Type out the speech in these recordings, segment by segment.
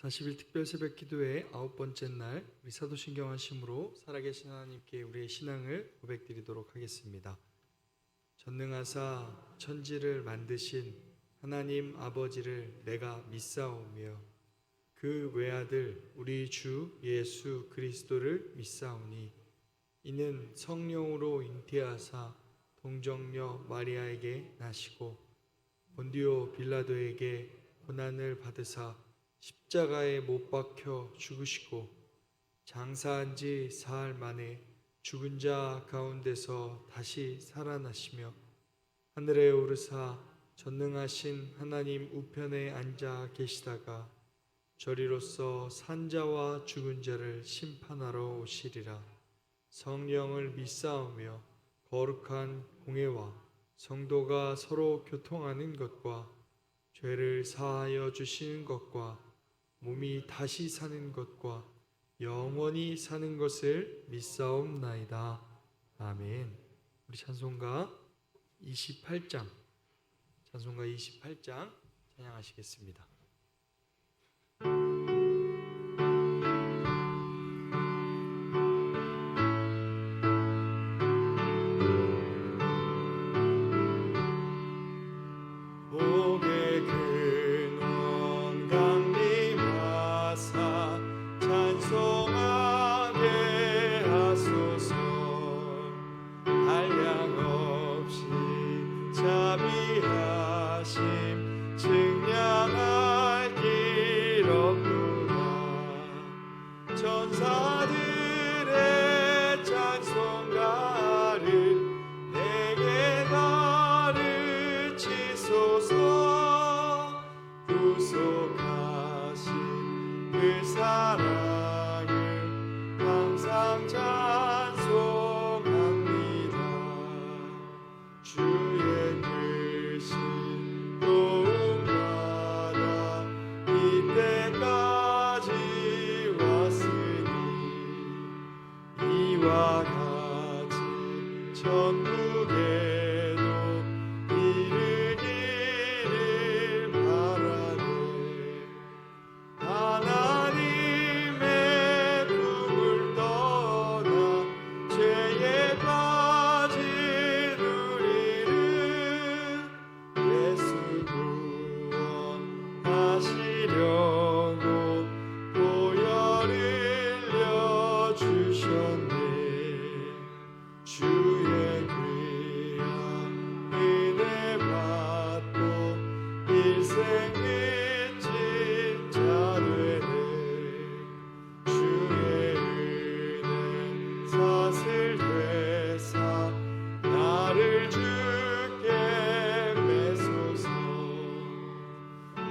40일 특별 새벽 기도의 9번째 날, 우리 사도신경 하심으로 살아계신 하나님께 우리의 신앙을 고백드리도록 하겠습니다. 전능하사 천지를 만드신 하나님 아버지를 내가 믿사오며 그 외아들 우리 주 예수 그리스도를 믿사오니 이는 성령으로 잉태하사 동정녀 마리아에게 나시고 본디오 빌라도에게 고난을 받으사 십자가에 못 박혀 죽으시고 장사한 지 사흘 만에 죽은 자 가운데서 다시 살아나시며 하늘에 오르사 전능하신 하나님 우편에 앉아 계시다가 저리로서 산자와 죽은 자를 심판하러 오시리라. 성령을 믿사오며 거룩한 공회와 성도가 서로 교통하는 것과 죄를 사하여 주시는 것과 몸이 다시 사는 것과 영원히 사는 것을 믿사옵나이다. 아멘. 우리 찬송가 28장 찬양하시겠습니다. 천사들의 찬송가를 내게 가르치소서. 구속하신 그 사랑을 항상 찬송합니다. 주의 크신 도움받아 이때까지 이와 같이 천국에도 이르기를 바라네. 하나님의 품을 떠나 죄에 빠진 우리를 예수 구원하시려고 보혈을 주셨네. 주의 귀한 은혜 받고 일생 믿진 자 되네. 주의 은혜 사슬 되사 나를 주께 매소서.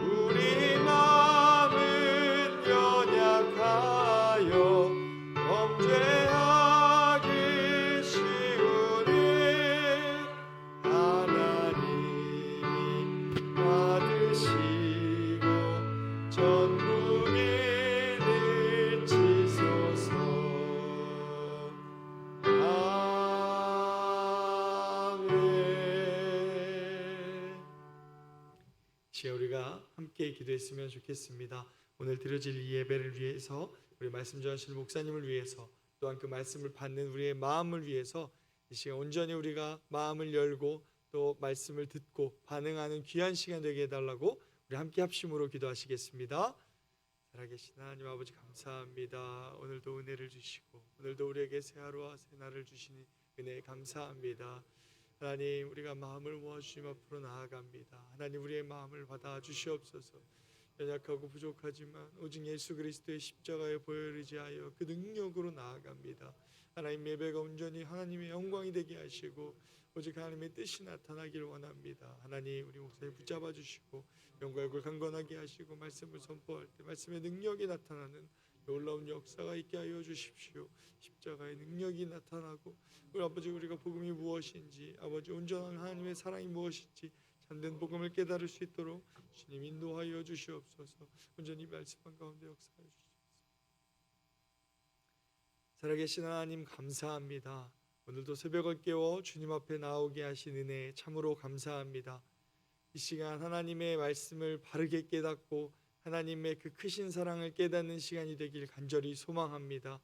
우리 마음은 연약하여 범죄하기 쉬우니 하나님이 받으시고 전국인을 치소서. 아멘. 시간 우리가 함께 기도했으면 좋겠습니다. 오늘 드려질 이 예배를 위해서, 우리 말씀 전하시는 목사님을 위해서, 또한 그 말씀을 받는 우리의 마음을 위해서 이 시간 온전히 우리가 마음을 열고 또 말씀을 듣고 반응하는 귀한 시간 되게 해달라고 우리 함께 합심으로 기도하시겠습니다. 살아계신 하나님 아버지 감사합니다. 오늘도 은혜를 주시고 오늘도 우리에게 새 하루와 새 날을 주시니 은혜에 감사합니다. 하나님, 우리가 마음을 모아 주님 앞으로 나아갑니다. 하나님, 우리의 마음을 받아 주시옵소서. 연약하고 부족하지만 오직 예수 그리스도의 십자가의 보혈을 의지하여 그 능력으로 나아갑니다. 하나님, 예배가 온전히 하나님의 영광이 되게 하시고 오직 하나님의 뜻이 나타나길 원합니다. 하나님, 우리 목사님 붙잡아 주시고 영과 얼굴 강건하게 하시고 말씀을 선포할 때 말씀의 능력이 나타나는 놀라운 역사가 있게 하여 주십시오. 십자가의 능력이 나타나고 우리 아버지, 우리가 복음이 무엇인지, 아버지 온전한 하나님의 사랑이 무엇인지 참된 복음을 깨달을 수 있도록 주님 인도하여 주시옵소서. 온전히 말씀한 가운데 역사해 주시옵소서. 살아계신 하나님 감사합니다. 오늘도 새벽을 깨워 주님 앞에 나오게 하신 은혜 참으로 감사합니다. 이 시간 하나님의 말씀을 바르게 깨닫고 하나님의 그 크신 사랑을 깨닫는 시간이 되길 간절히 소망합니다.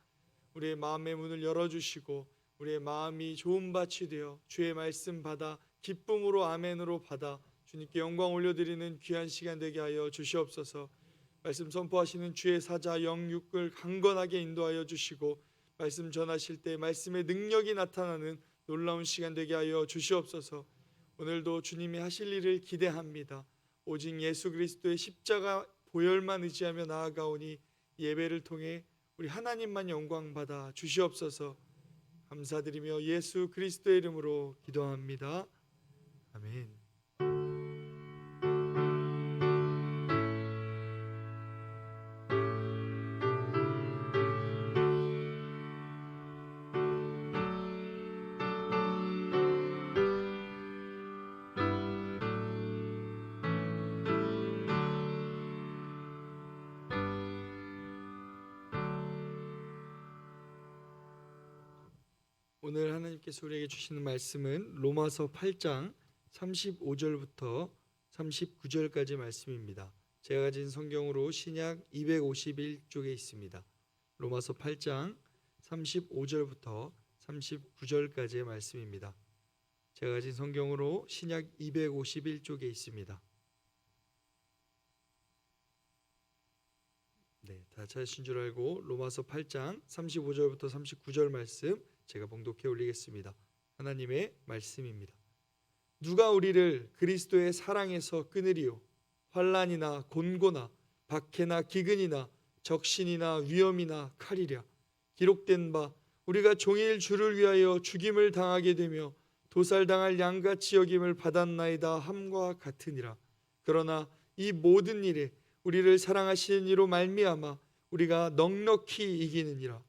우리의 마음의 문을 열어주시고 우리의 마음이 좋은 밭이 되어 주의 말씀 받아 기쁨으로 아멘으로 받아 주님께 영광 올려드리는 귀한 시간 되게 하여 주시옵소서. 말씀 선포하시는 주의 사자 영육을 강건하게 인도하여 주시고 말씀 전하실 때 말씀의 능력이 나타나는 놀라운 시간 되게 하여 주시옵소서. 오늘도 주님이 하실 일을 기대합니다. 오직 예수 그리스도의 십자가 보혈만 의지하며 나아가오니 예배를 통해 우리 하나님만 영광 받아 주시옵소서. 감사드리며 예수 그리스도의 이름으로 기도합니다. 아멘. 오늘 하나님께서 우리에게 주시는 말씀은 로마서 8장 35절부터 39절까지 말씀입니다. 제가 가진 성경으로 신약 251쪽에 있습니다. 로마서 8장 35절부터 39절까지의 말씀입니다. 제가 가진 성경으로 신약 251쪽에 있습니다. 네, 다 찾으신 줄 알고 로마서 8장 35절부터 39절 말씀 제가 봉독해 올리겠습니다. 하나님의 말씀입니다. 누가 우리를 그리스도의 사랑에서 끊으리요? 환난이나 곤고나 박해나 기근이나 적신이나 위험이나 칼이랴. 기록된 바 우리가 종일 주를 위하여 죽임을 당하게 되며 도살당할 양같이 여김을 받았나이다 함과 같으니라. 그러나 이 모든 일에 우리를 사랑하시는 이로 말미암아 우리가 넉넉히 이기느니라.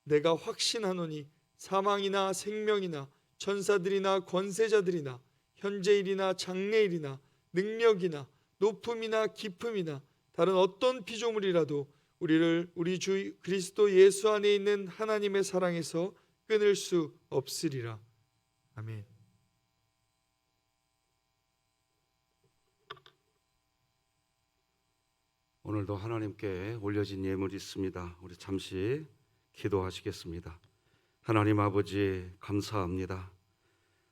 내가 확신하노니 사망이나 생명이나 천사들이나 권세자들이나 현재일이나 장래일이나 능력이나 높음이나 깊음이나 다른 어떤 피조물이라도 우리를 우리 주 그리스도 예수 안에 있는 하나님의 사랑에서 끊을 수 없으리라. 아멘. 오늘도 하나님께 올려진 예물이 있습니다. 우리 잠시 기도하시겠습니다. 하나님 아버지 감사합니다.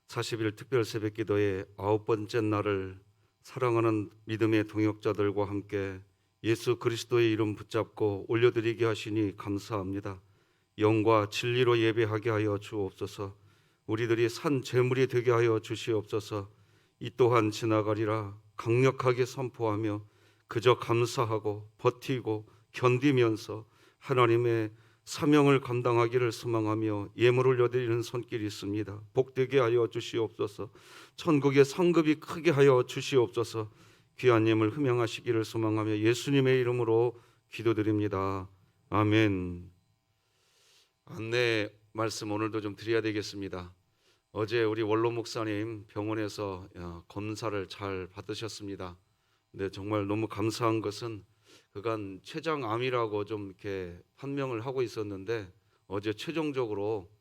40일 특별 새벽 기도의 9번째 날을 사랑하는 믿음의 동역자들과 함께 예수 그리스도의 이름 붙잡고 올려드리게 하시니 감사합니다. 영과 진리로 예배하게 하여 주옵소서. 우리들이 산 제물이 되게 하여 주시옵소서. 이 또한 지나가리라 강력하게 선포하며 그저 감사하고 버티고 견디면서 하나님의 사명을 감당하기를 소망하며 예물을 올려드리는 손길이 있습니다. 복되게 하여 주시옵소서. 천국의 상급이 크게 하여 주시옵소서. 귀한 예물 흠양하시기를 소망하며 예수님의 이름으로 기도드립니다. 아멘. 안내 말씀 오늘도 좀 드려야 되겠습니다. 어제 우리 원로 목사님 병원에서 검사를 잘 받으셨습니다. 근데 정말 너무 감사한 것은 그간 췌장암이라고 좀 이렇게 판명을 하고 있었는데 어제 최종적으로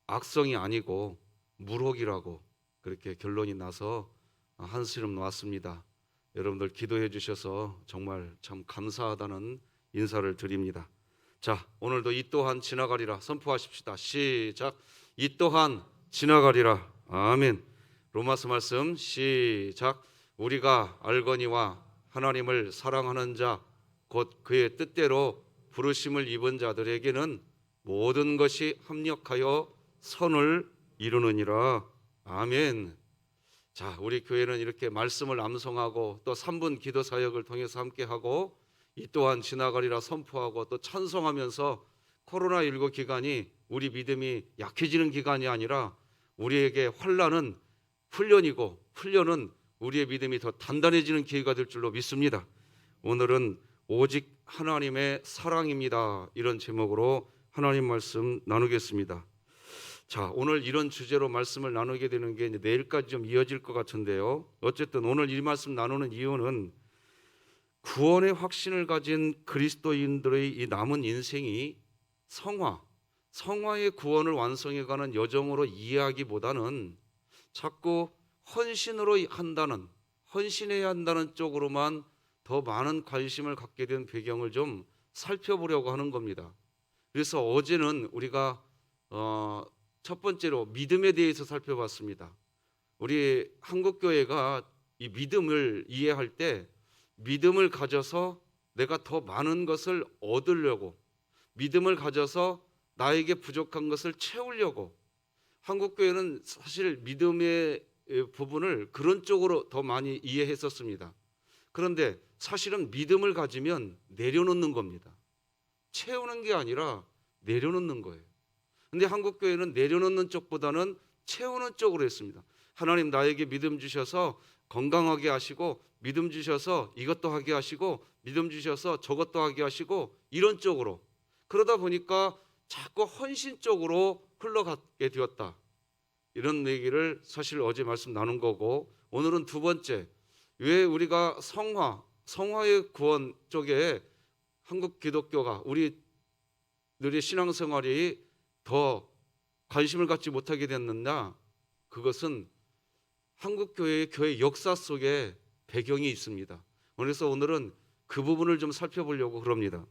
악성이 아니고 물혹이라고 그렇게 결론이 나서 한시름 놓았습니다. 여러분들 기도해 주셔서 정말 참 감사하다는 인사를 드립니다. 자, 오늘도 이 또한 지나가리라 선포하십시다. 시작. 이 또한 지나가리라. 아멘. 로마서 말씀 시작. 우리가 알거니와 하나님을 사랑하는 자 곧 그의 뜻대로 부르심을 입은 자들에게는 모든 것이 합력하여 선을 이루느니라. 아멘. 자, 우리 교회는 이렇게 말씀을 암송하고 또 3분 기도 사역을 통해서 함께하고 이 또한 지나가리라 선포하고 또 찬송하면서 코로나19 기간이 우리 믿음이 약해지는 기간이 아니라 우리에게 환난은 훈련이고 훈련은 우리의 믿음이 더 단단해지는 기회가 될 줄로 믿습니다. 오늘은 오직 하나님의 사랑입니다. 이런 제목으로 하나님 말씀 나누겠습니다. 자, 오늘 이런 주제로 말씀을 나누게 되는 게 내일까지 좀 이어질 것 같은데요. 어쨌든 오늘 이 말씀 나누는 이유는 구원의 확신을 가진 그리스도인들의 이 남은 인생이 성화의 구원을 완성해가는 여정으로 이해하기보다는 자꾸 헌신해야 한다는 쪽으로만 더 더 많은 관심을 갖게 된 배경을 좀 살펴보려고 하는 겁니다. 그래서 어제는 우리가 첫 번째로 믿음에 대해서 살펴봤습니다. 우리 한국교회가 이 믿음을 이해할 때 믿음을 가져서 내가 더 많은 것을 얻으려고, 믿음을 가져서 나에게 부족한 것을 채우려고, 한국교회는 사실 믿음의 부분을 그런 쪽으로 더 많이 이해했었습니다. 그런데 사실은 믿음을 가지면 내려놓는 겁니다. 채우는 게 아니라 내려놓는 거예요. 근데 한국교회는 내려놓는 쪽보다는 채우는 쪽으로 했습니다. 하나님 나에게 믿음 주셔서 건강하게 하시고, 믿음 주셔서 이것도 하게 하시고, 믿음 주셔서 저것도 하게 하시고, 이런 쪽으로. 그러다 보니까 자꾸 헌신 쪽으로 흘러가게 되었다. 이런 얘기를 사실 어제 말씀 나눈 거고, 오늘은 두 번째, 왜 우리가 성화의 구원 쪽에 한국 기독교가, 우리들의 신앙생활이 더 관심을 갖지 못하게 됐느냐? 그것은 한국교회의 교회 역사 속에 배경이 있습니다. 그래서 오늘은 그 부분을 좀 살펴보려고 그럽니다.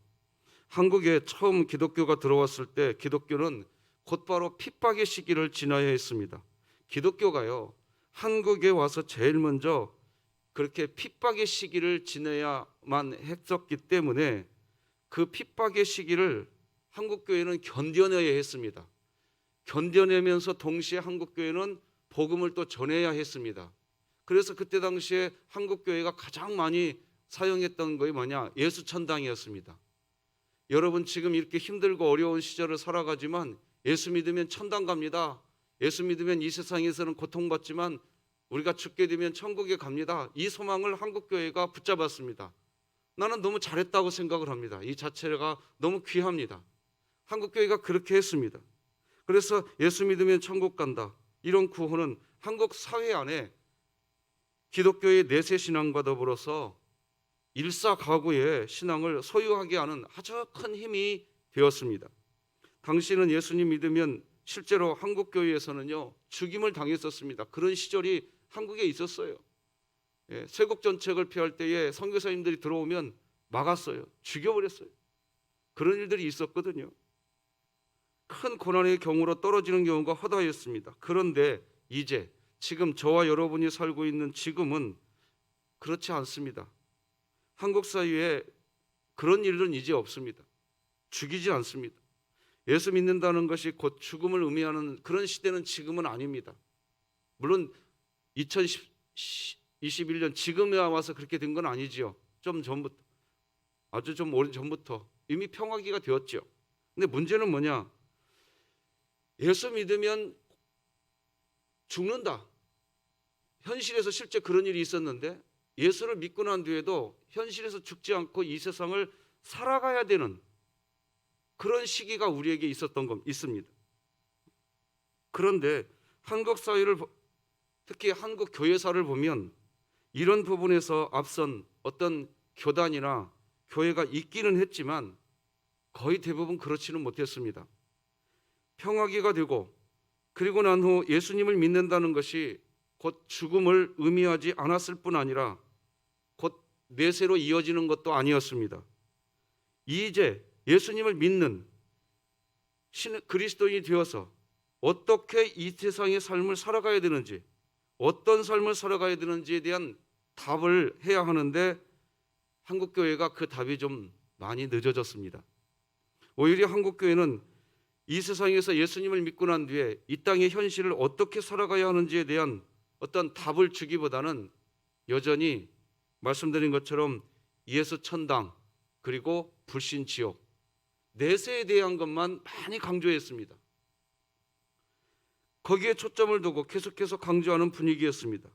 한국에 처음 기독교가 들어왔을 때 기독교는 곧바로 핍박의 시기를 지나야 했습니다. 기독교가요, 한국에 와서 제일 먼저 그렇게 핍박의 시기를 지내야만 했었기 때문에 그 핍박의 시기를 한국교회는 견뎌내야 했습니다. 견뎌내면서 동시에 한국교회는 복음을 또 전해야 했습니다. 그래서 그때 당시에 한국교회가 가장 많이 사용했던 것이 뭐냐? 예수천당이었습니다. 여러분 지금 이렇게 힘들고 어려운 시절을 살아가지만 예수 믿으면 천당 갑니다. 예수 믿으면 이 세상에서는 고통받지만 우리가 죽게 되면 천국에 갑니다. 이 소망을 한국교회가 붙잡았습니다. 나는 너무 잘했다고 생각을 합니다. 이 자체가 너무 귀합니다. 한국교회가 그렇게 했습니다. 그래서 예수 믿으면 천국 간다. 이런 구호는 한국 사회 안에 기독교의 내세 신앙과 더불어서 일사가구의 신앙을 소유하게 하는 아주 큰 힘이 되었습니다. 당시는 예수님 믿으면 실제로 한국교회에서는요, 죽임을 당했었습니다. 그런 시절이 한국에 있었어요. 세국 정책을 피할 때에 선교사님들이 들어오면 막았어요. 죽여버렸어요. 그런 일들이 있었거든요. 큰 고난의 경우로 떨어지는 경우가 허다했습니다. 그런데 이제 지금 저와 여러분이 살고 있는 지금은 그렇지 않습니다. 한국 사회에 그런 일은 이제 없습니다. 죽이지 않습니다. 예수 믿는다는 것이 곧 죽음을 의미하는 그런 시대는 지금은 아닙니다. 물론 2021년 지금에 와서 그렇게 된 건 아니지요. 좀 전부터, 아주 좀 오래 전부터 이미 평화기가 되었죠. 근데 문제는 뭐냐? 예수 믿으면 죽는다. 현실에서 실제 그런 일이 있었는데 예수를 믿고 난 뒤에도 현실에서 죽지 않고 이 세상을 살아가야 되는 그런 시기가 우리에게 있습니다. 그런데 한국 사회를, 특히 한국 교회사를 보면 이런 부분에서 앞선 어떤 교단이나 교회가 있기는 했지만 거의 대부분 그렇지는 못했습니다. 평화기가 되고 그리고 난 후 예수님을 믿는다는 것이 곧 죽음을 의미하지 않았을 뿐 아니라 곧 내세로 이어지는 것도 아니었습니다. 이제 예수님을 믿는 그리스도인이 되어서 어떻게 이 세상의 삶을 살아가야 되는지, 어떤 삶을 살아가야 되는지에 대한 답을 해야 하는데 한국교회가 그 답이 좀 많이 늦어졌습니다. 오히려 한국교회는 이 세상에서 예수님을 믿고 난 뒤에 이 땅의 현실을 어떻게 살아가야 하는지에 대한 어떤 답을 주기보다는 여전히 말씀드린 것처럼 예수 천당 그리고 불신 지옥, 내세에 대한 것만 많이 강조했습니다. 거기에 초점을 두고 계속해서 강조하는 분위기였습니다.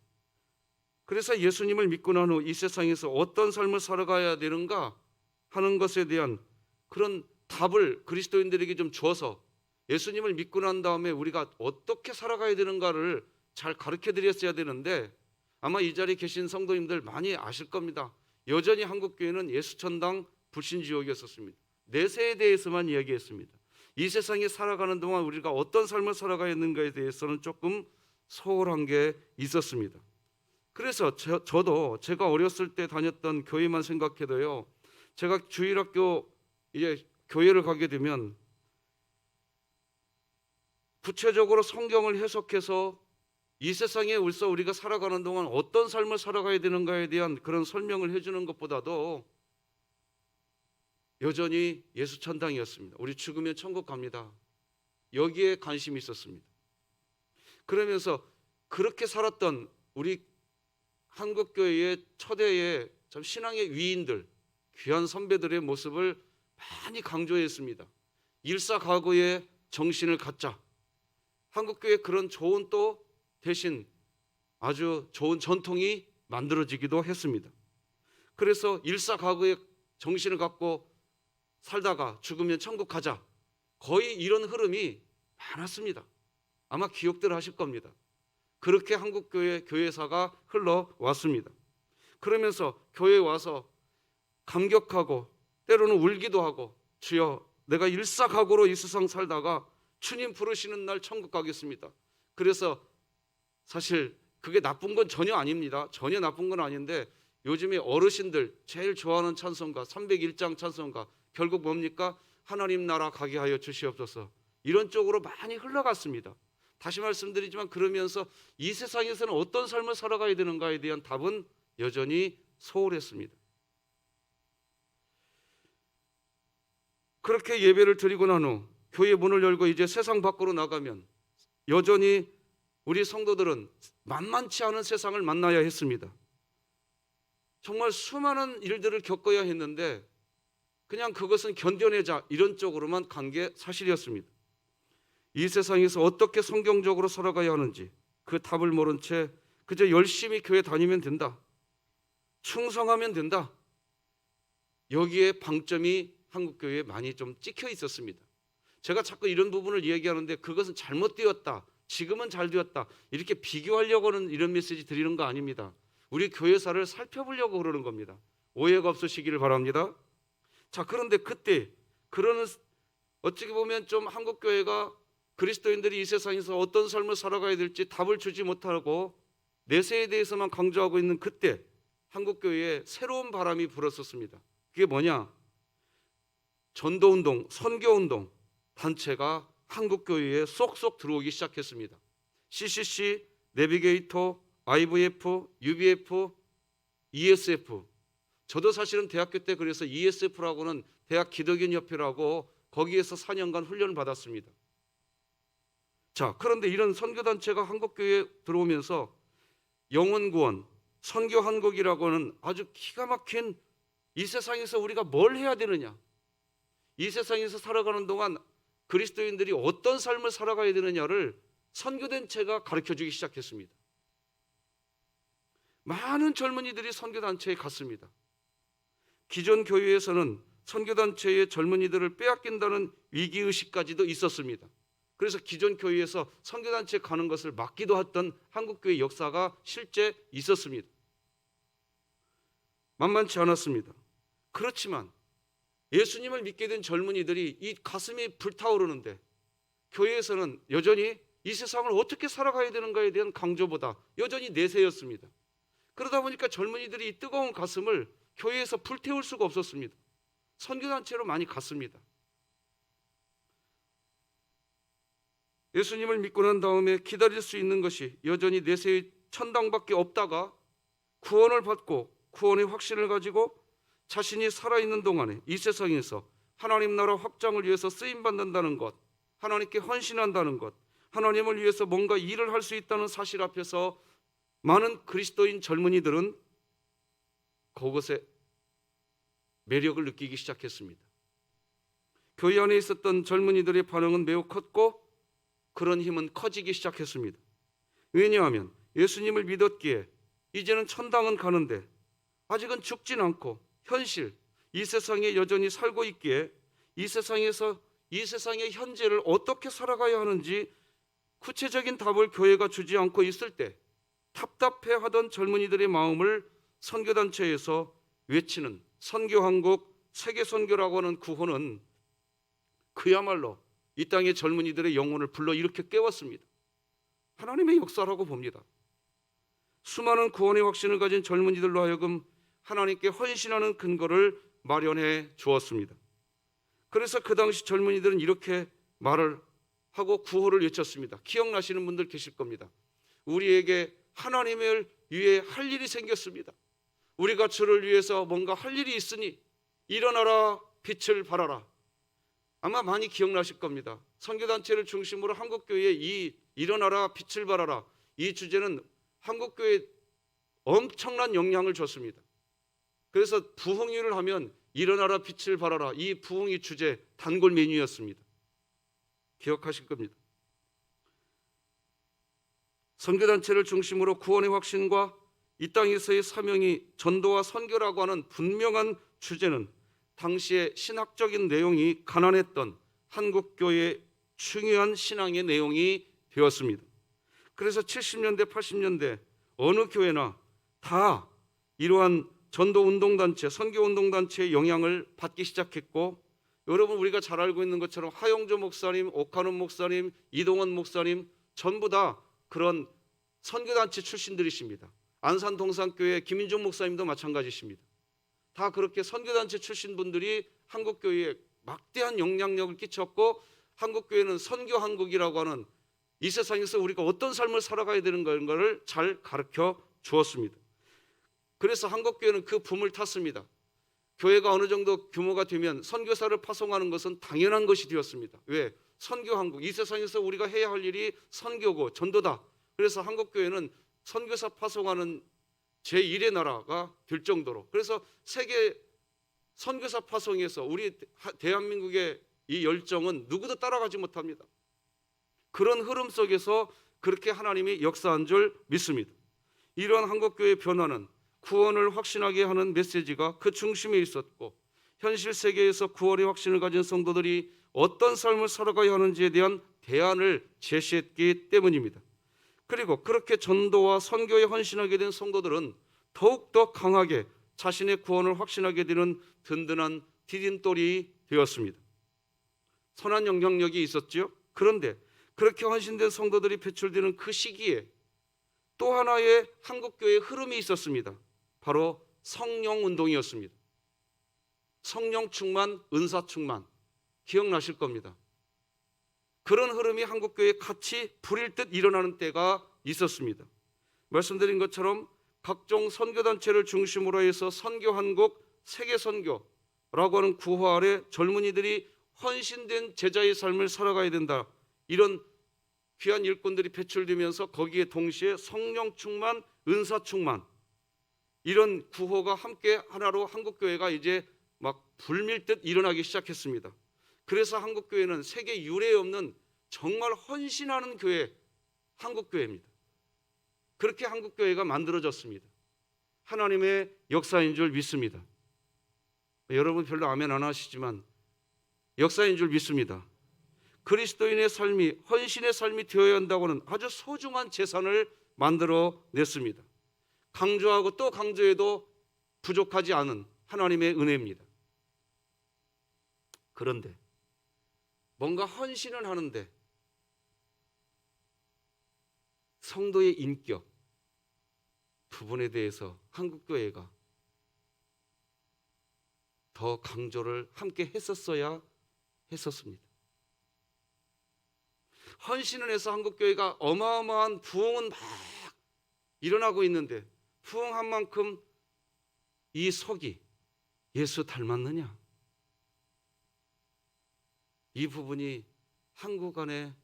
그래서 예수님을 믿고 난 후 이 세상에서 어떤 삶을 살아가야 되는가 하는 것에 대한 그런 답을 그리스도인들에게 좀 줘서 예수님을 믿고 난 다음에 우리가 어떻게 살아가야 되는가를 잘 가르쳐 드렸어야 되는데 아마 이 자리에 계신 성도님들 많이 아실 겁니다. 여전히 한국교회는 예수천당 불신지옥이었습니다. 내세에 대해서만 이야기했습니다. 이 세상에 살아가는 동안 우리가 어떤 삶을 살아가야 하는가에 대해서는 조금 소홀한 게 있었습니다. 그래서 저도 제가 어렸을 때 다녔던 교회만 생각해도요, 제가 주일학교 이제 교회를 가게 되면 구체적으로 성경을 해석해서 이 세상에 우리가 살아가는 동안 어떤 삶을 살아가야 되는가에 대한 그런 설명을 해주는 것보다도 여전히 예수 천당이었습니다. 우리 죽으면 천국 갑니다. 여기에 관심이 있었습니다. 그러면서 그렇게 살았던 우리 한국교회의 초대의 참 신앙의 위인들, 귀한 선배들의 모습을 많이 강조했습니다. 일사각오의 정신을 갖자. 한국교회 그런 좋은 또 대신 아주 좋은 전통이 만들어지기도 했습니다. 그래서 일사각오의 정신을 갖고 살다가 죽으면 천국 가자. 거의 이런 흐름이 많았습니다. 아마 기억들 하실 겁니다. 그렇게 한국교회 교회사가 흘러왔습니다. 그러면서 교회에 와서 감격하고 때로는 울기도 하고, 주여 내가 일사각오로 이 세상 살다가 주님 부르시는 날 천국 가겠습니다. 그래서 사실 그게 나쁜 건 전혀 아닙니다. 전혀 나쁜 건 아닌데, 요즘에 어르신들 제일 좋아하는 찬송가 301장 찬송가 결국 뭡니까? 하나님 나라 가게 하여 주시옵소서. 이런 쪽으로 많이 흘러갔습니다. 다시 말씀드리지만 그러면서 이 세상에서는 어떤 삶을 살아가야 되는가에 대한 답은 여전히 소홀했습니다. 그렇게 예배를 드리고 난 후 교회 문을 열고 이제 세상 밖으로 나가면 여전히 우리 성도들은 만만치 않은 세상을 만나야 했습니다. 정말 수많은 일들을 겪어야 했는데 그냥 그것은 견뎌내자 이런 쪽으로만 간 게 사실이었습니다. 이 세상에서 어떻게 성경적으로 살아가야 하는지 그 답을 모른 채 그저 열심히 교회 다니면 된다, 충성하면 된다, 여기에 방점이 한국교회에 많이 좀 찍혀 있었습니다. 제가 자꾸 이런 부분을 얘기하는데 그것은 잘못되었다, 지금은 잘 되었다 이렇게 비교하려고 하는 이런 메시지 드리는 거 아닙니다. 우리 교회사를 살펴보려고 그러는 겁니다. 오해가 없으시기를 바랍니다. 자, 그런데 그때 그러는 어떻게 보면 좀 한국교회가 그리스도인들이 이 세상에서 어떤 삶을 살아가야 될지 답을 주지 못하고 내세에 대해서만 강조하고 있는 그때 한국교회에 새로운 바람이 불었었습니다. 그게 뭐냐? 전도운동, 선교운동 단체가 한국교회에 쏙쏙 들어오기 시작했습니다. CCC, 내비게이터, IVF, UBF, ESF. 저도 사실은 대학교 때 그래서 ESF라고는 대학 기독인협회라고 거기에서 4년간 훈련을 받았습니다. 자, 그런데 이런 선교단체가 한국교회에 들어오면서 영혼구원, 선교한국이라고는 아주 기가 막힌, 이 세상에서 우리가 뭘 해야 되느냐, 이 세상에서 살아가는 동안 그리스도인들이 어떤 삶을 살아가야 되느냐를 선교단체가 가르쳐주기 시작했습니다. 많은 젊은이들이 선교단체에 갔습니다. 기존 교회에서는 선교단체의 젊은이들을 빼앗긴다는 위기의식까지도 있었습니다. 그래서 기존 교회에서 선교단체에 가는 것을 막기도 했던 한국교회 역사가 실제 있었습니다. 만만치 않았습니다. 그렇지만 예수님을 믿게 된 젊은이들이 이 가슴이 불타오르는데 교회에서는 여전히 이 세상을 어떻게 살아가야 되는가에 대한 강조보다 여전히 내세였습니다. 그러다 보니까 젊은이들이 이 뜨거운 가슴을 교회에서 불태울 수가 없었습니다. 선교단체로 많이 갔습니다. 예수님을 믿고 난 다음에 기다릴 수 있는 것이 여전히 내세의 천당밖에 없다가 구원을 받고 구원의 확신을 가지고 자신이 살아있는 동안에 이 세상에서 하나님 나라 확장을 위해서 쓰임받는다는 것, 하나님께 헌신한다는 것, 하나님을 위해서 뭔가 일을 할 수 있다는 사실 앞에서 많은 그리스도인 젊은이들은 그것에 매력을 느끼기 시작했습니다. 교회 안에 있었던 젊은이들의 반응은 매우 컸고 그런 힘은 커지기 시작했습니다. 왜냐하면 예수님을 믿었기에 이제는 천당은 가는데 아직은 죽진 않고 현실, 이 세상에 여전히 살고 있기에 이 세상에서 이 세상의 현재를 어떻게 살아가야 하는지 구체적인 답을 교회가 주지 않고 있을 때 답답해하던 젊은이들의 마음을 선교단체에서 외치는 선교한국 세계선교라고 하는 구호는 그야말로 이 땅의 젊은이들의 영혼을 불러일으켜 깨웠습니다. 하나님의 역사라고 봅니다. 수많은 구원의 확신을 가진 젊은이들로 하여금 하나님께 헌신하는 근거를 마련해 주었습니다. 그래서 그 당시 젊은이들은 이렇게 말을 하고 구호를 외쳤습니다. 기억나시는 분들 계실 겁니다. 우리에게 하나님을 위해 할 일이 생겼습니다. 우리가 주를 위해서 뭔가 할 일이 있으니 일어나라, 빛을 발하라. 아마 많이 기억나실 겁니다. 선교단체를 중심으로 한국교회의 이 일어나라, 빛을 발하라, 이 주제는 한국교회에 엄청난 영향을 줬습니다. 그래서 부흥회를 하면 일어나라, 빛을 발하라, 이 부흥회 주제 단골 메뉴였습니다. 기억하실 겁니다. 선교단체를 중심으로 구원의 확신과 이 땅에서의 사명이 전도와 선교라고 하는 분명한 주제는 당시의 신학적인 내용이 가난했던 한국교회의 중요한 신앙의 내용이 되었습니다. 그래서 70년대, 80년대 어느 교회나 다 이러한 전도운동단체, 선교운동단체의 영향을 받기 시작했고, 여러분 우리가 잘 알고 있는 것처럼 하용조 목사님, 오카논 목사님, 이동원 목사님 전부 다 그런 선교단체 출신들이십니다. 안산 동산교회 김인종 목사님도 마찬가지십니다. 다 그렇게 선교단체 출신 분들이 한국교회에 막대한 영향력을 끼쳤고, 한국교회는 선교한국이라고 하는 이 세상에서 우리가 어떤 삶을 살아가야 되는 것을 잘 가르쳐 주었습니다. 그래서 한국교회는 그 붐을 탔습니다. 교회가 어느 정도 규모가 되면 선교사를 파송하는 것은 당연한 것이 되었습니다. 왜? 선교한국, 이 세상에서 우리가 해야 할 일이 선교고 전도다. 그래서 한국교회는 선교사 파송하는 제1의 나라가 될 정도로, 그래서 세계 선교사 파송에서 우리 대한민국의 이 열정은 누구도 따라가지 못합니다. 그런 흐름 속에서 그렇게 하나님이 역사한 줄 믿습니다. 이러한 한국교회의 변화는 구원을 확신하게 하는 메시지가 그 중심에 있었고, 현실 세계에서 구원의 확신을 가진 성도들이 어떤 삶을 살아가야 하는지에 대한 대안을 제시했기 때문입니다. 그리고 그렇게 전도와 선교에 헌신하게 된 성도들은 더욱더 강하게 자신의 구원을 확신하게 되는 든든한 디딤돌이 되었습니다. 선한 영향력이 있었지요. 그런데 그렇게 헌신된 성도들이 배출되는 그 시기에 또 하나의 한국교회의 흐름이 있었습니다. 바로 성령운동이었습니다. 성령 충만, 은사 충만, 기억나실 겁니다. 그런 흐름이 한국교회에 같이 불일 듯 일어나는 때가 있었습니다. 말씀드린 것처럼 각종 선교단체를 중심으로 해서 선교한국, 세계선교라고 하는 구호 아래 젊은이들이 헌신된 제자의 삶을 살아가야 된다, 이런 귀한 일꾼들이 배출되면서 거기에 동시에 성령 충만, 은사 충만, 이런 구호가 함께 하나로 한국교회가 이제 막 불밀듯 일어나기 시작했습니다. 그래서 한국교회는 세계 유례 없는 정말 헌신하는 교회, 한국교회입니다. 그렇게 한국교회가 만들어졌습니다. 하나님의 역사인 줄 믿습니다. 여러분 별로 아멘 안 하시지만 역사인 줄 믿습니다. 그리스도인의 삶이 헌신의 삶이 되어야 한다고는 아주 소중한 재산을 만들어냈습니다. 강조하고 또 강조해도 부족하지 않은 하나님의 은혜입니다. 그런데 뭔가 헌신은 하는데 성도의 인격 부분에 대해서 한국교회가 더 강조를 함께 했었어야 했었습니다. 헌신을 해서 한국교회가 어마어마한 부흥은 막 일어나고 있는데 부흥한 만큼 이 속이 예수 닮았느냐? 이 부분이 한국 안에,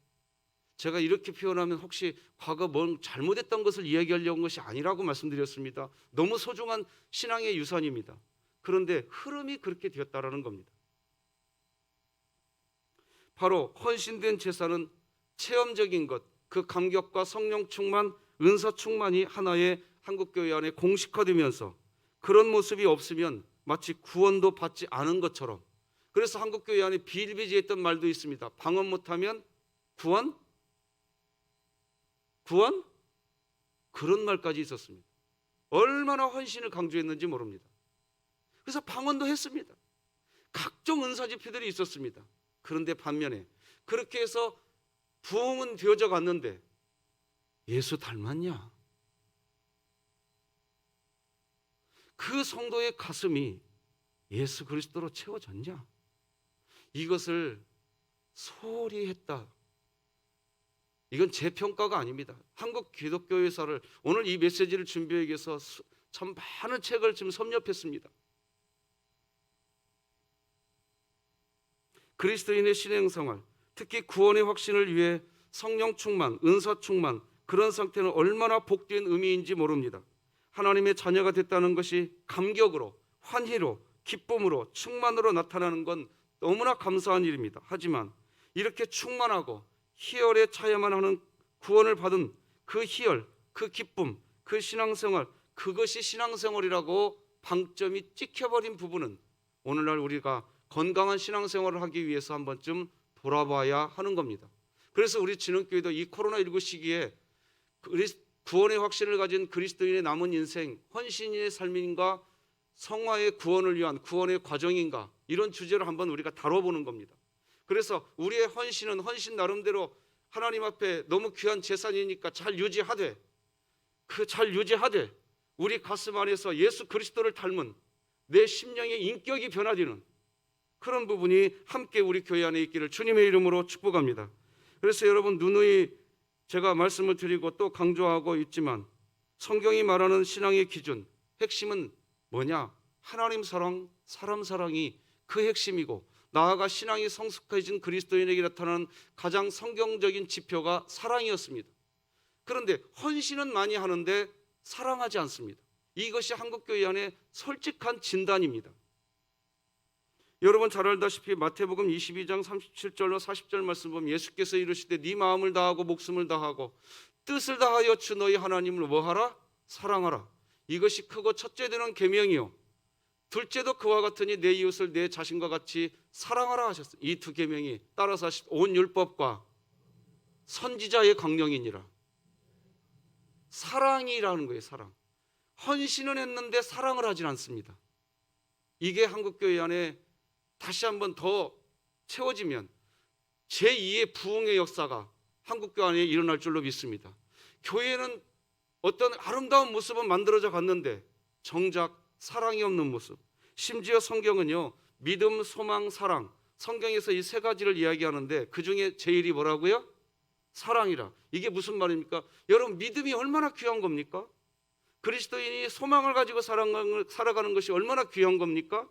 제가 이렇게 표현하면 혹시 과거 뭔 잘못했던 것을 이야기하려고 한 것이 아니라고 말씀드렸습니다. 너무 소중한 신앙의 유산입니다. 그런데 흐름이 그렇게 되었다라는 겁니다. 바로 헌신된 제사는 체험적인 것, 그 감격과 성령 충만, 은사 충만이 하나의 한국교회 안에 공식화되면서 그런 모습이 없으면 마치 구원도 받지 않은 것처럼, 그래서 한국교회 안에 비일비재했던 말도 있습니다. 방언 못하면 구원? 그런 말까지 있었습니다. 얼마나 헌신을 강조했는지 모릅니다. 그래서 방언도 했습니다. 각종 은사 집회들이 있었습니다. 그런데 반면에 그렇게 해서 부흥은 되어져 갔는데 예수 닮았냐? 그 성도의 가슴이 예수 그리스도로 채워졌냐? 이것을 소홀히 했다. 이건 제 평가가 아닙니다. 한국 기독교회사를 오늘 이 메시지를 준비하기 위해서 참 많은 책을 지금 섭렵했습니다. 그리스도인의 신앙생활, 특히 구원의 확신을 위해 성령 충만, 은사 충만, 그런 상태는 얼마나 복된 의미인지 모릅니다. 하나님의 자녀가 됐다는 것이 감격으로, 환희로, 기쁨으로, 충만으로 나타나는 건 너무나 감사한 일입니다. 하지만 이렇게 충만하고 희열에 차야만 하는 구원을 받은 그 희열, 그 기쁨, 그 신앙생활, 그것이 신앙생활이라고 방점이 찍혀버린 부분은 오늘날 우리가 건강한 신앙생활을 하기 위해서 한 번쯤 돌아봐야 하는 겁니다. 그래서 우리 진흥교회도 이 코로나19 시기에 구원의 확신을 가진 그리스도인의 남은 인생, 헌신의 삶인가, 성화의 구원을 위한 구원의 과정인가, 이런 주제를 한번 우리가 다뤄보는 겁니다. 그래서 우리의 헌신은 헌신 나름대로 하나님 앞에 너무 귀한 재산이니까 잘 유지하되 우리 가슴 안에서 예수 그리스도를 닮은 내 심령의 인격이 변화되는 그런 부분이 함께 우리 교회 안에 있기를 주님의 이름으로 축복합니다. 그래서 여러분, 누누이 제가 말씀을 드리고 또 강조하고 있지만 성경이 말하는 신앙의 기준, 핵심은 뭐냐? 하나님 사랑, 사람 사랑이 그 핵심이고, 나아가 신앙이 성숙해진 그리스도인에게 나타나는 가장 성경적인 지표가 사랑이었습니다. 그런데 헌신은 많이 하는데 사랑하지 않습니다. 이것이 한국교회 안에 솔직한 진단입니다. 여러분 잘 알다시피 마태복음 22장 37절로 40절 말씀 보면 예수께서 이르시되 네 마음을 다하고 목숨을 다하고 뜻을 다하여 주 너희 하나님을 뭐하라? 사랑하라. 이것이 크고 첫째 되는 계명이요 둘째도 그와 같으니 내 이웃을 내 자신과 같이 사랑하라 하셨어요. 이 두 계명이 따라서 온 율법과 선지자의 강령이니라. 사랑이라는 거예요. 사랑. 헌신은 했는데 사랑을 하진 않습니다. 이게 한국교회 안에 다시 한번 더 채워지면 제2의 부흥의 역사가 한국교회 안에 일어날 줄로 믿습니다. 교회는 어떤 아름다운 모습은 만들어져 갔는데 정작 사랑이 없는 모습. 심지어 성경은요, 믿음, 소망, 사랑, 성경에서 이 세 가지를 이야기하는데 그 중에 제일이 뭐라고요? 사랑이라. 이게 무슨 말입니까? 여러분, 믿음이 얼마나 귀한 겁니까? 그리스도인이 소망을 가지고 살아가는 것이 얼마나 귀한 겁니까?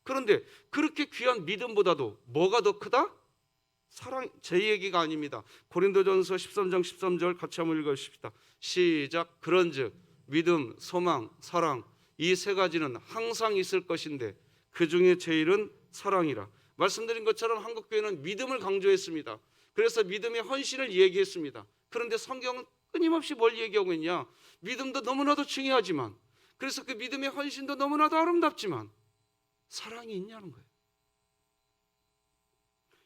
그런데 그렇게 귀한 믿음보다도 뭐가 더 크다? 사랑. 제 얘기가 아닙니다. 고린도전서 13장 13절 같이 한번 읽어주십시다. 시작. 그런즉 믿음, 소망, 사랑, 이 세 가지는 항상 있을 것인데 그 중에 제일은 사랑이라. 말씀드린 것처럼 한국교회는 믿음을 강조했습니다. 그래서 믿음의 헌신을 얘기했습니다. 그런데 성경은 끊임없이 뭘 얘기하고 있냐? 믿음도 너무나도 중요하지만, 그래서 그 믿음의 헌신도 너무나도 아름답지만 사랑이 있냐는 거예요.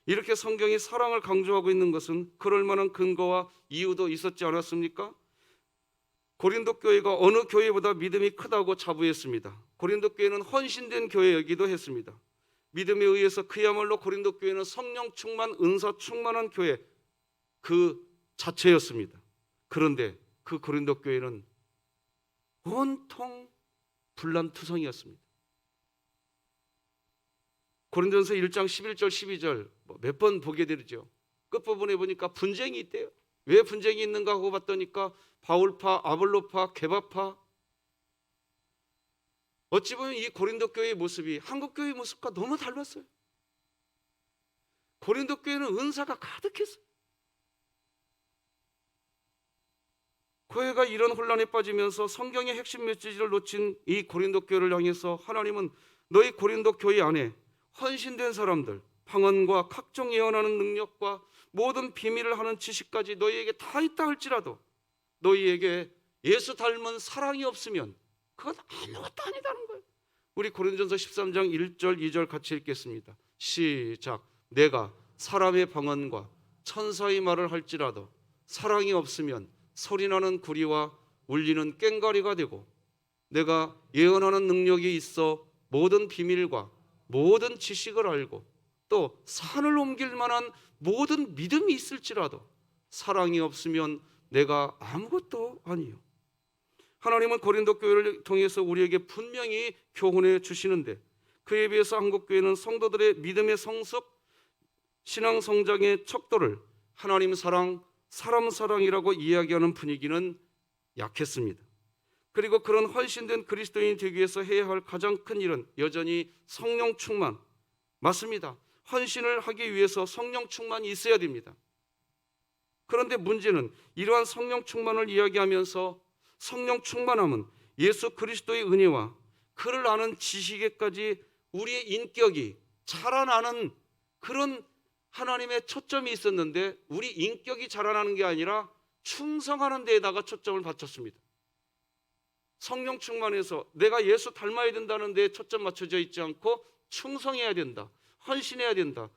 이렇게 성경이 사랑을 강조하고 있는 것은 그럴 만한 근거와 이유도 있었지 않았습니까? 고린도 교회가 어느 교회보다 믿음이 크다고 자부했습니다. 고린도 교회는 헌신된 교회이기도 했습니다. 믿음에 의해서 그야말로 고린도 교회는 성령 충만, 은사 충만한 교회 그 자체였습니다. 그런데 그 고린도 교회는 온통 분란투성이었습니다. 고린도전서 1장 11절 12절 몇 번 보게 되죠. 끝부분에 보니까 분쟁이 있대요. 왜 분쟁이 있는가 하고 봤더니까 바울파, 아볼로파, 게바파. 어찌 보면 이 고린도 교회의 모습이 한국 교회의 모습과 너무 달랐어요. 고린도 교회는 은사가 가득했어요. 교회가 이런 혼란에 빠지면서 성경의 핵심 메시지를 놓친 이 고린도 교회를 향해서 하나님은 너희 고린도 교회 안에 헌신된 사람들, 방언과 각종 예언하는 능력과 모든 비밀을 하는 지식까지 너희에게 다 있다 할지라도 너희에게 예수 닮은 사랑이 없으면 그건 아무것도 아니다는 거예요. 우리 고린도전서 13장 1절 2절 같이 읽겠습니다. 시작. 내가 사람의 방언과 천사의 말을 할지라도 사랑이 없으면 소리나는 구리와 울리는 꽹과리가 되고, 내가 예언하는 능력이 있어 모든 비밀과 모든 지식을 알고 또 산을 옮길 만한 모든 믿음이 있을지라도 사랑이 없으면 내가 아무것도 아니요. 하나님은 고린도 교회를 통해서 우리에게 분명히 교훈해 주시는데, 그에 비해서 한국 교회는 성도들의 믿음의 성숙, 신앙 성장의 척도를 하나님 사랑, 사람 사랑이라고 이야기하는 분위기는 약했습니다. 그리고 그런 헌신된 그리스도인이 되기 위해서 해야 할 가장 큰 일은 여전히 성령 충만. 맞습니다. 헌신을 하기 위해서 성령 충만이 있어야 됩니다. 그런데 문제는 이러한 성령 충만을 이야기하면서 성령 충만함은 예수 그리스도의 은혜와 그를 아는 지식에까지 우리의 인격이 자라나는 그런 하나님의 초점이 있었는데, 우리 인격이 자라나는 게 아니라 충성하는 데에다가 초점을 바쳤습니다. 성령 충만해서 내가 예수 닮아야 된다는 데에 초점 맞춰져 있지 않고 충성해야 된다, 헌신해야 된다.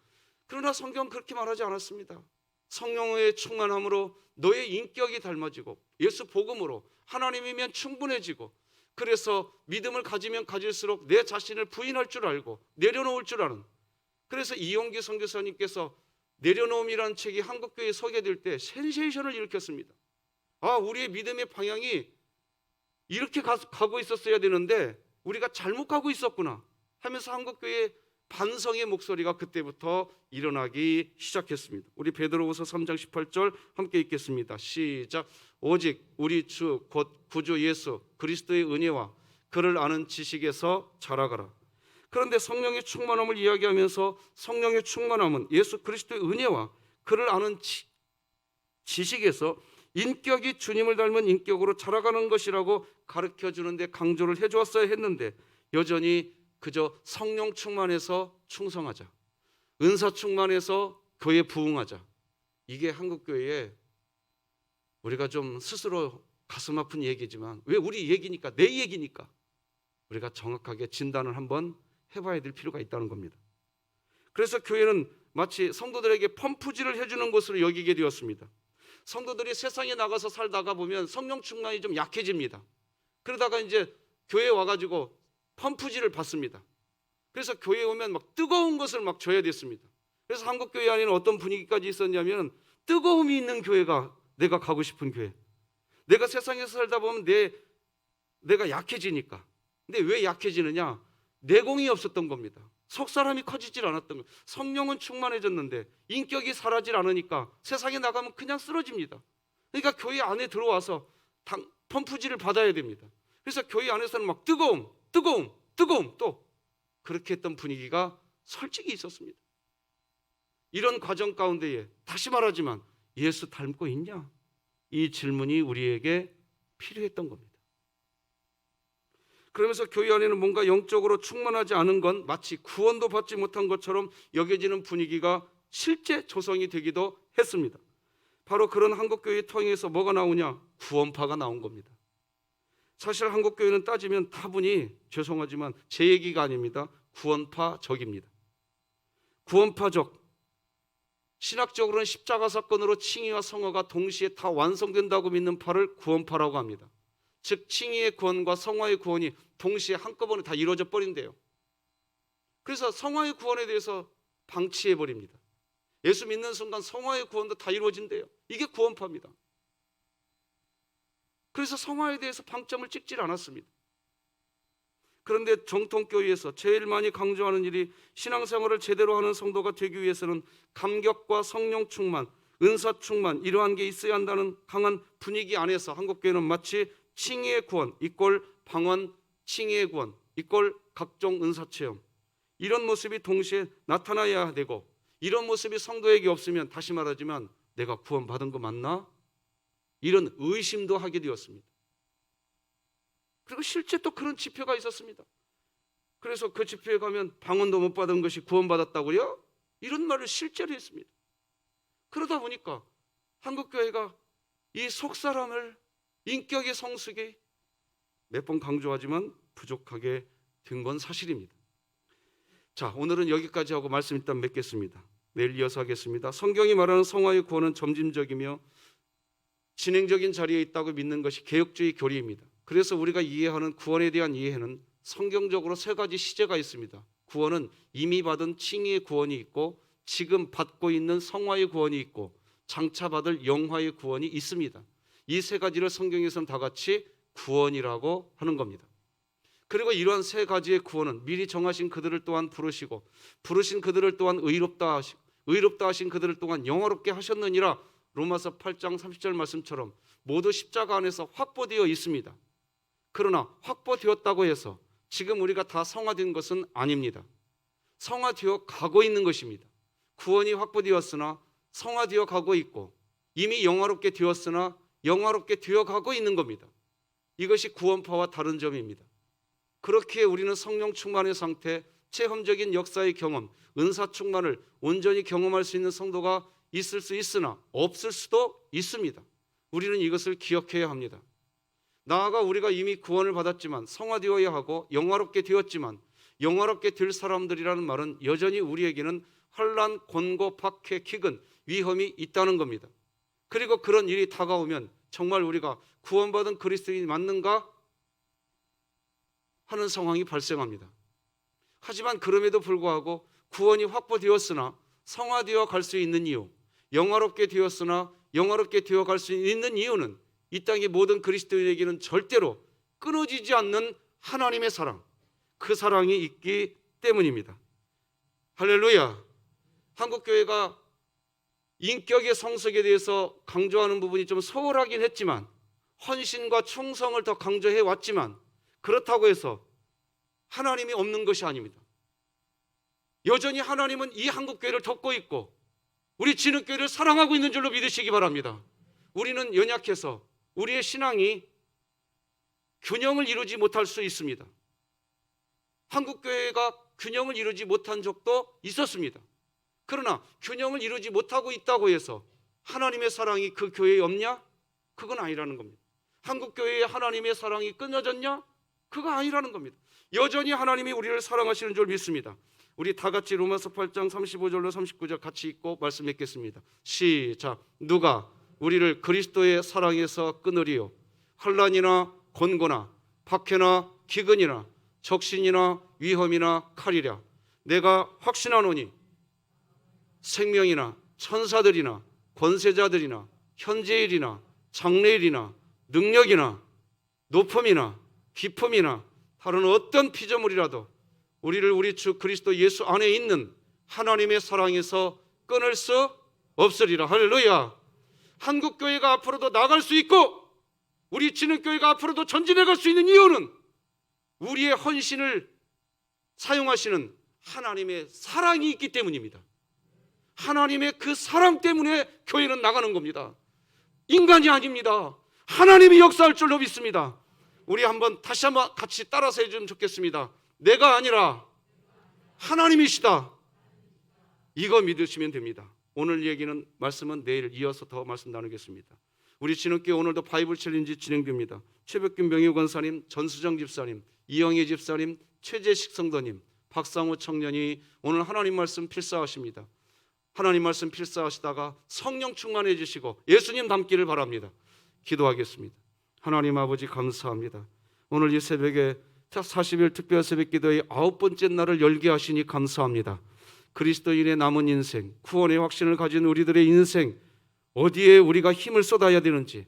그러나 성경은 그렇게 말하지 않았습니다. 성령의 충만함으로 너의 인격이 닮아지고 예수 복음으로 하나님이면 충분해지고, 그래서 믿음을 가지면 가질수록 내 자신을 부인할 줄 알고 내려놓을 줄 아는, 그래서 이용기 선교사님께서 내려놓음이라는 책이 한국교회에 소개될 때 센세이션을 일으켰습니다. 아, 우리의 믿음의 방향이 이렇게 가고 있었어야 되는데 우리가 잘못 가고 있었구나 하면서 한국교회의 반성의 목소리가 그때부터 일어나기 시작했습니다. 우리 베드로후서 3장 18절 함께 읽겠습니다. 시작. 오직 우리 주 곧 구주 예수 그리스도의 은혜와 그를 아는 지식에서 자라가라. 그런데 성령의 충만함을 이야기하면서 성령의 충만함은 예수 그리스도의 은혜와 그를 아는 지식에서 인격이 주님을 닮은 인격으로 자라가는 것이라고 가르쳐 주는데 강조를 해주었어야 했는데, 여전히 그저 성령 충만해서 충성하자, 은사 충만해서 교회 부흥하자, 이게 한국교회에 우리가 좀 스스로 가슴 아픈 얘기지만, 왜 우리 얘기니까, 내 얘기니까 우리가 정확하게 진단을 한번 해봐야 될 필요가 있다는 겁니다. 그래서 교회는 마치 성도들에게 펌프질을 해주는 것으로 여기게 되었습니다. 성도들이 세상에 나가서 살다가 보면 성령 충만이 좀 약해집니다. 그러다가 이제 교회에 와가지고 펌프질을 받습니다. 그래서 교회에 오면 막 뜨거운 것을 막 줘야 됐습니다. 그래서 한국교회 안에는 어떤 분위기까지 있었냐면, 뜨거움이 있는 교회가 내가 가고 싶은 교회. 내가 세상에서 살다 보면 내가 약해지니까. 근데 왜 약해지느냐? 내공이 없었던 겁니다. 속 사람이 커지질 않았던 거예요. 성령은 충만해졌는데 인격이 사라질 않으니까 세상에 나가면 그냥 쓰러집니다. 그러니까 교회 안에 들어와서 펌프질을 받아야 됩니다. 그래서 교회 안에서는 막 뜨거움 또 그렇게 했던 분위기가 솔직히 있었습니다. 이런 과정 가운데에 다시 말하지만 예수 닮고 있냐? 이 질문이 우리에게 필요했던 겁니다. 그러면서 교회 안에는 뭔가 영적으로 충만하지 않은 건 마치 구원도 받지 못한 것처럼 여겨지는 분위기가 실제 조성이 되기도 했습니다. 바로 그런 한국교회 통해서 뭐가 나오냐? 구원파가 나온 겁니다. 사실 한국교회는 따지면 다분히, 죄송하지만 제 얘기가 아닙니다, 구원파적입니다. 구원파적, 신학적으로는 십자가 사건으로 칭의와 성화가 동시에 다 완성된다고 믿는 파를 구원파라고 합니다. 즉 칭의의 구원과 성화의 구원이 동시에 한꺼번에 다 이루어져 버린대요. 그래서 성화의 구원에 대해서 방치해 버립니다. 예수 믿는 순간 성화의 구원도 다 이루어진대요. 이게 구원파입니다. 그래서 성화에 대해서 방점을 찍질 않았습니다. 그런데 정통교회에서 제일 많이 강조하는 일이 신앙생활을 제대로 하는 성도가 되기 위해서는 감격과 성령 충만, 은사 충만, 이러한 게 있어야 한다는 강한 분위기 안에서 한국교회는 마치 칭의의 구원 이꼴 방언, 칭의의 구원 이꼴 각종 은사체험, 이런 모습이 동시에 나타나야 되고, 이런 모습이 성도에게 없으면 다시 말하지만 내가 구원받은 거 맞나? 이런 의심도 하게 되었습니다. 그리고 실제 또 그런 지표가 있었습니다. 그래서 그 지표에 가면 방언도 못 받은 것이 구원받았다고요? 이런 말을 실제로 했습니다. 그러다 보니까 한국교회가 이 속사람을 인격의 성숙이 몇 번 강조하지만 부족하게 된 건 사실입니다. 자, 오늘은 여기까지 하고 말씀 일단 맺겠습니다. 내일 이어서 하겠습니다. 성경이 말하는 성화의 구원은 점진적이며 진행적인 자리에 있다고 믿는 것이 개혁주의 교리입니다. 그래서 우리가 이해하는 구원에 대한 이해는 성경적으로 세 가지 시제가 있습니다. 구원은 이미 받은 칭의의 구원이 있고, 지금 받고 있는 성화의 구원이 있고, 장차 받을 영화의 구원이 있습니다. 이 세 가지를 성경에서는 다 같이 구원이라고 하는 겁니다. 그리고 이러한 세 가지의 구원은 미리 정하신 그들을 또한 부르시고 부르신 그들을 또한 의롭다 하시고 의롭다 하신 그들을 또한 영화롭게 하셨느니라. 로마서 8장 30절 말씀처럼 모두 십자가 안에서 확보되어 있습니다. 그러나 확보되었다고 해서 지금 우리가 다 성화된 것은 아닙니다. 성화되어 가고 있는 것입니다. 구원이 확보되었으나 성화되어 가고 있고 이미 영화롭게 되었으나 영화롭게 되어 가고 있는 겁니다. 이것이 구원파와 다른 점입니다. 그렇게 우리는 성령 충만의 상태, 체험적인 역사의 경험, 은사 충만을 온전히 경험할 수 있는 성도가 있을 수 있으나 없을 수도 있습니다. 우리는 이것을 기억해야 합니다. 나아가 우리가 이미 구원을 받았지만 성화되어야 하고 영화롭게 되었지만 영화롭게 될 사람들이라는 말은 여전히 우리에게는 환난, 곤고, 박해, 기근, 위험이 있다는 겁니다. 그리고 그런 일이 다가오면 정말 우리가 구원받은 그리스도인이 맞는가 하는 상황이 발생합니다. 하지만 그럼에도 불구하고 구원이 확보되었으나 성화되어 갈 수 있는 이유, 영화롭게 되었으나 영화롭게 되어 갈 수 있는 이유는 이 땅의 모든 그리스도인에게는 절대로 끊어지지 않는 하나님의 사랑, 그 사랑이 있기 때문입니다. 할렐루야. 한국교회가 인격의 성숙에 대해서 강조하는 부분이 좀 소홀하긴 했지만 헌신과 충성을 더 강조해 왔지만 그렇다고 해서 하나님이 없는 것이 아닙니다. 여전히 하나님은 이 한국교회를 덮고 있고 우리 진흙교회를 사랑하고 있는 줄로 믿으시기 바랍니다. 우리는 연약해서 우리의 신앙이 균형을 이루지 못할 수 있습니다. 한국교회가 균형을 이루지 못한 적도 있었습니다. 그러나 균형을 이루지 못하고 있다고 해서 하나님의 사랑이 그 교회에 없냐? 그건 아니라는 겁니다. 한국교회에 하나님의 사랑이 끊어졌냐? 그거 아니라는 겁니다. 여전히 하나님이 우리를 사랑하시는 줄 믿습니다. 우리 다 같이 로마서 8장 35절로 39절 같이 읽고 말씀 맺겠습니다. 시작. 누가 우리를 그리스도의 사랑에서 끊으리요? 환난이나 곤고나 박해나 기근이나 적신이나 위험이나 칼이랴. 내가 확신하노니 생명이나 천사들이나 권세자들이나 현재일이나 장래일이나 능력이나 높음이나 깊음이나 다른 어떤 피조물이라도 우리를 우리 주 그리스도 예수 안에 있는 하나님의 사랑에서 끊을 수 없으리라. 할렐루야. 한국교회가 앞으로도 나갈 수 있고 우리 진흙교회가 앞으로도 전진해 갈 수 있는 이유는 우리의 헌신을 사용하시는 하나님의 사랑이 있기 때문입니다. 하나님의 그 사랑 때문에 교회는 나가는 겁니다. 인간이 아닙니다. 하나님이 역사할 줄로 믿습니다. 우리 다시 한번 같이 따라서 해주면 좋겠습니다. 내가 아니라 하나님이시다. 이거 믿으시면 됩니다. 오늘 얘기는 말씀은 내일 이어서 더 말씀 나누겠습니다. 우리 진흙교회 오늘도 바이블 챌린지 진행됩니다. 최백균 명예 권사님, 전수정 집사님, 이영애 집사님, 최재식 성도님, 박상호 청년이 오늘 하나님 말씀 필사하십니다. 하나님 말씀 필사하시다가 성령 충만해 주시고 예수님 닮기를 바랍니다. 기도하겠습니다. 하나님 아버지 감사합니다. 오늘 이 새벽에 40일 특별 새벽 기도의 9번째 날을 열게 하시니 감사합니다. 그리스도인의 남은 인생, 구원의 확신을 가진 우리들의 인생, 어디에 우리가 힘을 쏟아야 되는지,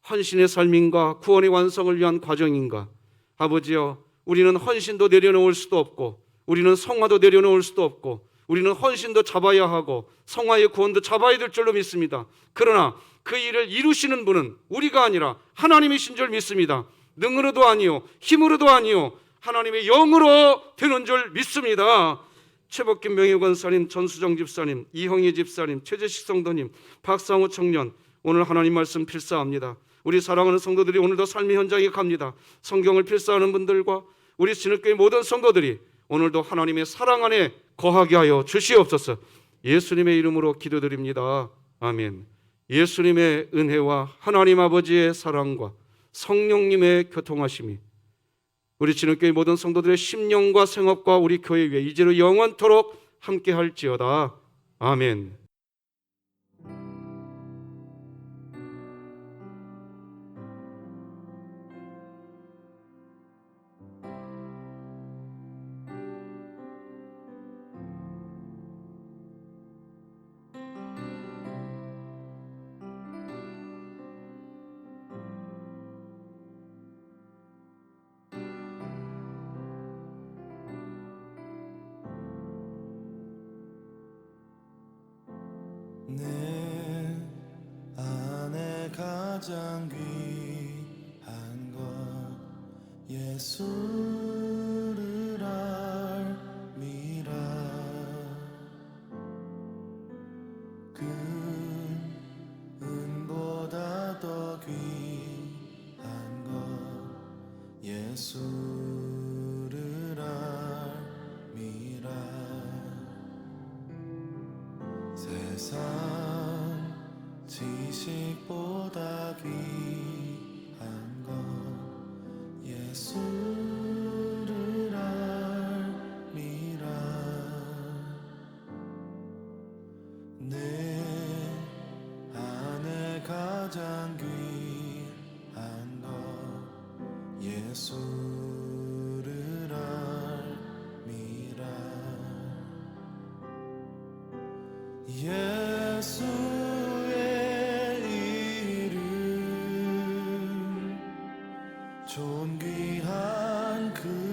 헌신의 삶인가 구원의 완성을 위한 과정인가. 아버지여, 우리는 헌신도 내려놓을 수도 없고 우리는 성화도 내려놓을 수도 없고 우리는 헌신도 잡아야 하고 성화의 구원도 잡아야 될 줄로 믿습니다. 그러나 그 일을 이루시는 분은 우리가 아니라 하나님이신 줄 믿습니다. 능으로도 아니요 힘으로도 아니요 하나님의 영으로 되는 줄 믿습니다. 최복균 명예권사님, 전수정 집사님, 이형희 집사님, 최재식 성도님, 박상호 청년, 오늘 하나님 말씀 필사합니다. 우리 사랑하는 성도들이 오늘도 삶의 현장에 갑니다. 성경을 필사하는 분들과 우리 진흙교회 모든 성도들이 오늘도 하나님의 사랑 안에 거하게 하여 주시옵소서. 예수님의 이름으로 기도드립니다. 아멘. 예수님의 은혜와 하나님 아버지의 사랑과 성령님의 교통하심이 우리 진흙교회 모든 성도들의 심령과 생업과 우리 교회 위에 이제로 영원토록 함께 할지어다. 아멘. 내 안에 가장 귀한 것 예수를 알미라. 그 은보다 더 귀한 것 예수를 알미라. 세상 지식보다 귀한 것 예수를 알미라. 내 안에 가장 귀한 것 예수를 알미라. 예수의 이름 존귀한 그